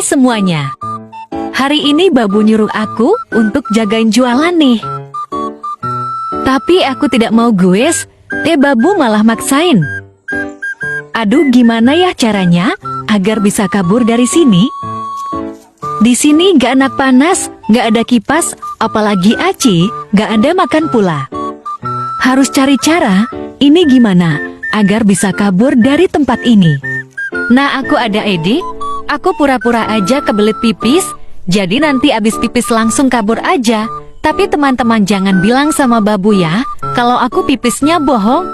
Hai semuanya. Hari ini Babu nyuruh aku untuk jagain jualan nih. Tapi aku tidak mau guys, Babu malah maksain. Aduh, gimana ya caranya agar bisa kabur dari sini? Di sini gak enak panas, gak ada kipas, apalagi aci, gak ada makan pula. Harus cari cara, ini gimana agar bisa kabur dari tempat ini. Nah, aku ada ide. Aku pura-pura aja kebelit pipis, jadi nanti abis pipis langsung kabur aja. Tapi teman-teman jangan bilang sama Babu ya, kalau aku pipisnya bohong.